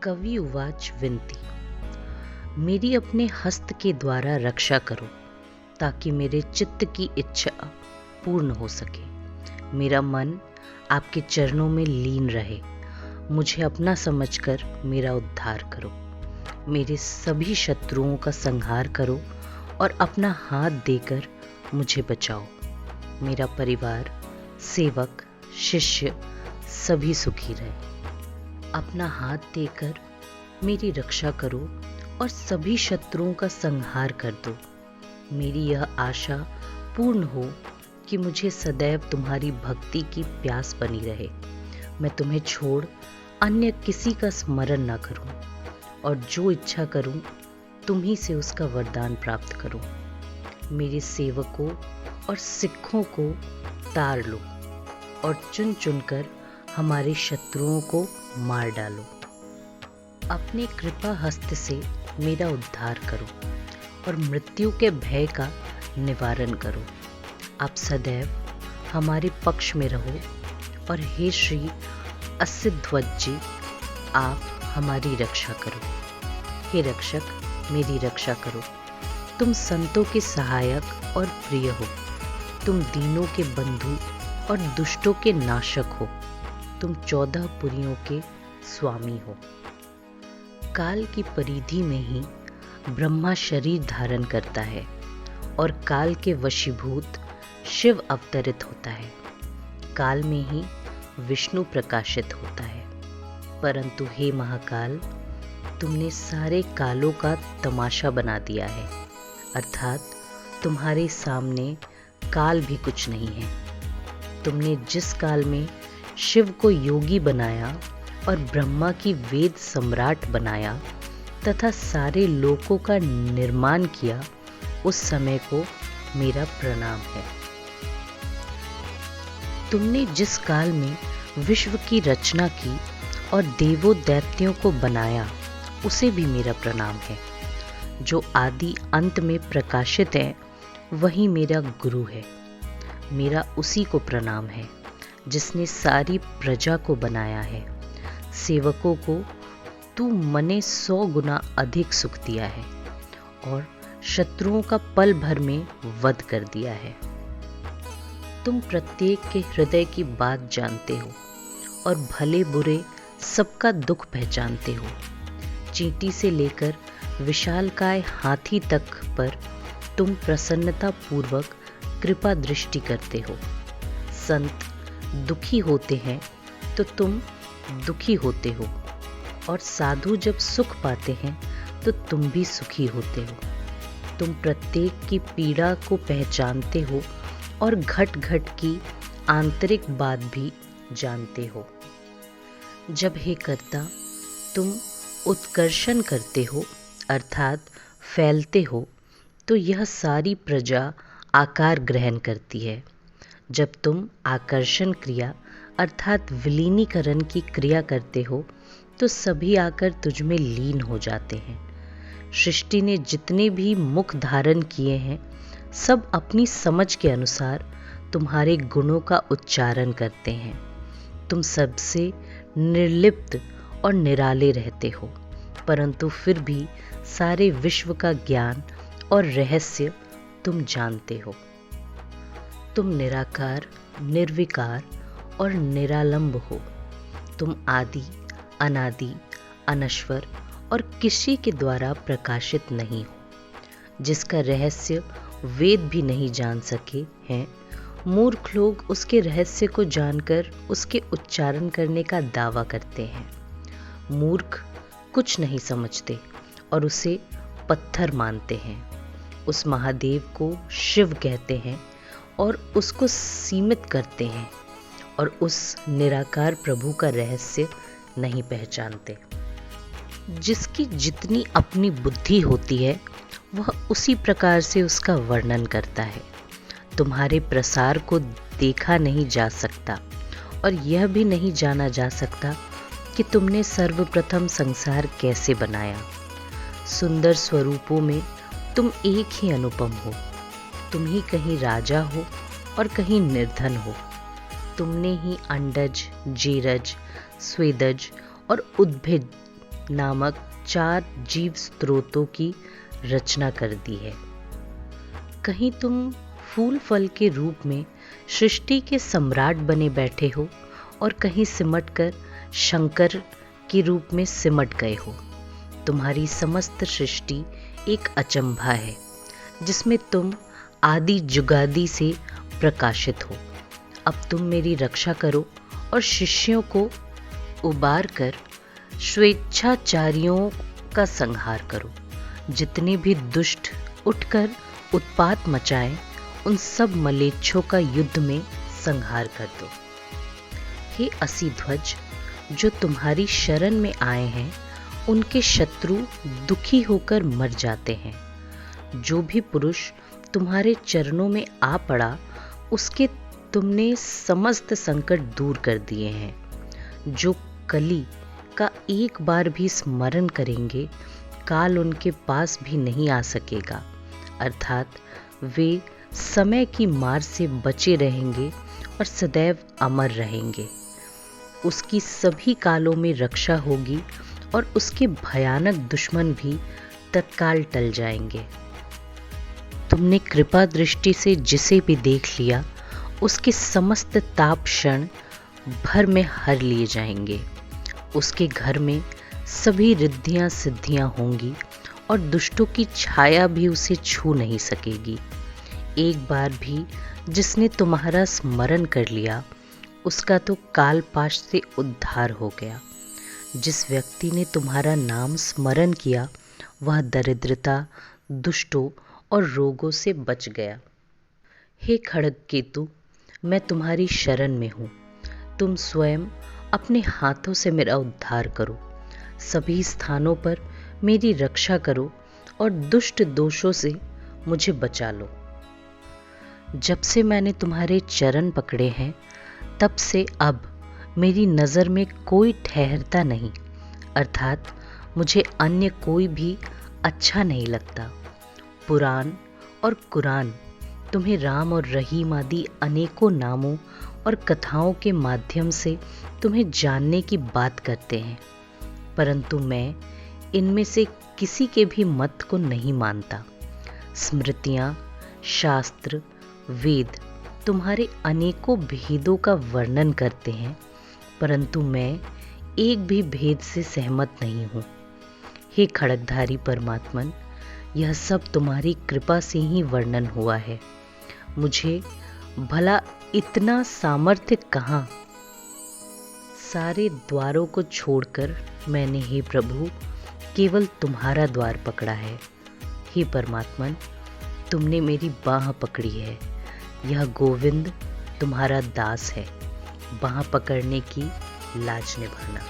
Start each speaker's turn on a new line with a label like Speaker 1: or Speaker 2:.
Speaker 1: कवि उवाच विनती। मेरी अपने हस्त के द्वारा रक्षा करो, ताकि मेरे चित्त की इच्छा पूर्ण हो सके। मेरा मन आपके चरणों में लीन रहे। मुझे अपना समझकर मेरा उद्धार करो। मेरे सभी शत्रुओं का संहार करो और अपना हाथ देकर मुझे बचाओ। मेरा परिवार, सेवक, शिष्य सभी सुखी रहे। अपना हाथ देकर मेरी रक्षा करो और सभी शत्रुओं का संहार कर दो। मेरी यह आशा पूर्ण हो कि मुझे सदैव तुम्हारी भक्ति की प्यास बनी रहे। मैं तुम्हें छोड़ अन्य किसी का स्मरण न करूं और जो इच्छा करूं तुम ही से उसका वरदान प्राप्त करूं। मेरे सेवकों और सिखों को तार लो और चुन चुनकर हमारे शत्रुओं को मार डालो। अपने कृपा हस्त से मेरा उद्धार करो और मृत्यु के भय का निवारण करो। आप सदैव हमारे पक्ष में रहो और हे श्री असिध्वज जी, आप हमारी रक्षा करो। हे रक्षक, मेरी रक्षा करो। तुम संतों के सहायक और प्रिय हो। तुम दीनों के बंधु और दुष्टों के नाशक हो। तुम 14 पुरियों के स्वामी हो। काल की परिधि में ही ब्रह्मा शरीर धारण करता है और काल के वशीभूत शिव अवतरित होता है। काल में ही विष्णु प्रकाशित होता है। परंतु हे महाकाल, तुमने सारे कालों का तमाशा बना दिया है, अर्थात तुम्हारे सामने काल भी कुछ नहीं है। तुमने जिस काल में शिव को योगी बनाया और ब्रह्मा की वेद सम्राट बनाया तथा सारे लोकों का निर्माण किया, उस समय को मेरा प्रणाम है। तुमने जिस काल में विश्व की रचना की और देवों दैत्यों को बनाया, उसे भी मेरा प्रणाम है। जो आदि अंत में प्रकाशित है, वही मेरा गुरु है। मेरा उसी को प्रणाम है जिसने सारी प्रजा को बनाया है। सेवकों को तू मने 100 गुना अधिक सुख दिया है और शत्रुओं का पल भर में वध कर दिया है। तुम प्रत्येक के हृदय की बात जानते हो और भले बुरे सबका दुख पहचानते हो। चींटी से लेकर विशालकाय हाथी तक पर तुम प्रसन्नता पूर्वक कृपा दृष्टि करते हो। संत दुखी होते हैं तो तुम दुखी होते हो और साधु जब सुख पाते हैं तो तुम भी सुखी होते हो। तुम प्रत्येक की पीड़ा को पहचानते हो और घट घट की आंतरिक बात भी जानते हो। जब हे कर्ता तुम उत्कर्षण करते हो, अर्थात फैलते हो, तो यह सारी प्रजा आकार ग्रहण करती है। जब तुम आकर्षण क्रिया अर्थात विलीनीकरण की क्रिया करते हो, तो सभी आकर तुझ में लीन हो जाते हैं। सृष्टि ने जितने भी मुख धारण किए हैं, सब अपनी समझ के अनुसार तुम्हारे गुणों का उच्चारण करते हैं। तुम सबसे निर्लिप्त और निराले रहते हो, परंतु फिर भी सारे विश्व का ज्ञान और रहस्य तुम जानते हो। तुम निराकार, निर्विकार और निरालंब हो। तुम आदि, अनादि, अनश्वर और किसी के द्वारा प्रकाशित नहीं हो। जिसका रहस्य वेद भी नहीं जान सके हैं, मूर्ख लोग उसके रहस्य को जानकर उसके उच्चारण करने का दावा करते हैं। मूर्ख कुछ नहीं समझते और उसे पत्थर मानते हैं। उस महादेव को शिव कहते हैं और उसको सीमित करते हैं और उस निराकार प्रभु का रहस्य नहीं पहचानते। जिसकी जितनी अपनी बुद्धि होती है, वह उसी प्रकार से उसका वर्णन करता है। तुम्हारे प्रसार को देखा नहीं जा सकता और यह भी नहीं जाना जा सकता कि तुमने सर्वप्रथम संसार कैसे बनाया। सुंदर स्वरूपों में तुम एक ही अनुपम हो। तुम ही कहीं राजा हो और कहीं निर्धन हो। तुमने ही अंडज, जेरज, स्वेदज और उद्भिद नामक 4 जीव स्रोतों की रचना कर दी है। कहीं तुम फूल फल के रूप में सृष्टि के सम्राट बने बैठे हो और कहीं सिमटकर शंकर के रूप में सिमट गए हो। तुम्हारी समस्त सृष्टि एक अचंभा है जिसमें तुम आदि जुगादि से प्रकाशित हो। अब तुम मेरी रक्षा करो और शिष्यों को उबार कर स्वेच्छाचारियों का संहार करो। जितने भी दुष्ट उठकर उत्पात मचाएं, उन सब मलेच्छों का युद्ध में संहार कर दो। हे असी ध्वज, जो तुम्हारी शरण में आए हैं, उनके शत्रु दुखी होकर मर जाते हैं। जो भी पुरुष तुम्हारे चरणों में आ पड़ा, उसके तुमने समस्त संकट दूर कर दिए हैं। जो कली का एक बार भी स्मरण करेंगे, काल उनके पास भी नहीं आ सकेगा, अर्थात वे समय की मार से बचे रहेंगे और सदैव अमर रहेंगे। उसकी सभी कालों में रक्षा होगी और उसके भयानक दुश्मन भी तत्काल टल जाएंगे। तुमने कृपा दृष्टि से जिसे भी देख लिया, उसके समस्त ताप क्षण भर में हर लिए जाएंगे। उसके घर में सभी रिद्धियां सिद्धियां होंगी और दुष्टों की छाया भी उसे छू नहीं सकेगी। एक बार भी जिसने तुम्हारा स्मरण कर लिया, उसका तो कालपाश से उद्धार हो गया। जिस व्यक्ति ने तुम्हारा नाम स्मरण किया, वह दरिद्रता, दुष्टों और रोगों से बच गया। हे खड्गकेतु, मैं तुम्हारी शरण में हूँ। तुम स्वयं अपने हाथों से मेरा उद्धार करो। सभी स्थानों पर मेरी रक्षा करो और दुष्ट दोषों से मुझे बचा लो। जब से मैंने तुम्हारे चरण पकड़े हैं, तब से अब मेरी नज़र में कोई ठहरता नहीं, अर्थात मुझे अन्य कोई भी अच्छा नहीं लगता। पुराण और कुरान तुम्हें राम और रहीम आदि अनेकों नामों और कथाओं के माध्यम से तुम्हें जानने की बात करते हैं, परंतु मैं इनमें से किसी के भी मत को नहीं मानता। स्मृतियाँ, शास्त्र, वेद तुम्हारे अनेकों भेदों का वर्णन करते हैं, परंतु मैं एक भी भेद से सहमत नहीं हूँ। हे खड्गधारी परमात्मन, यह सब तुम्हारी कृपा से ही वर्णन हुआ है। मुझे भला इतना सामर्थ्य कहाँ? सारे द्वारों को छोड़कर मैंने, हे प्रभु, केवल तुम्हारा द्वार पकड़ा है। हे परमात्मन, तुमने मेरी बाँह पकड़ी है। यह गोविंद तुम्हारा दास है। बाँह पकड़ने की लाज निभाना।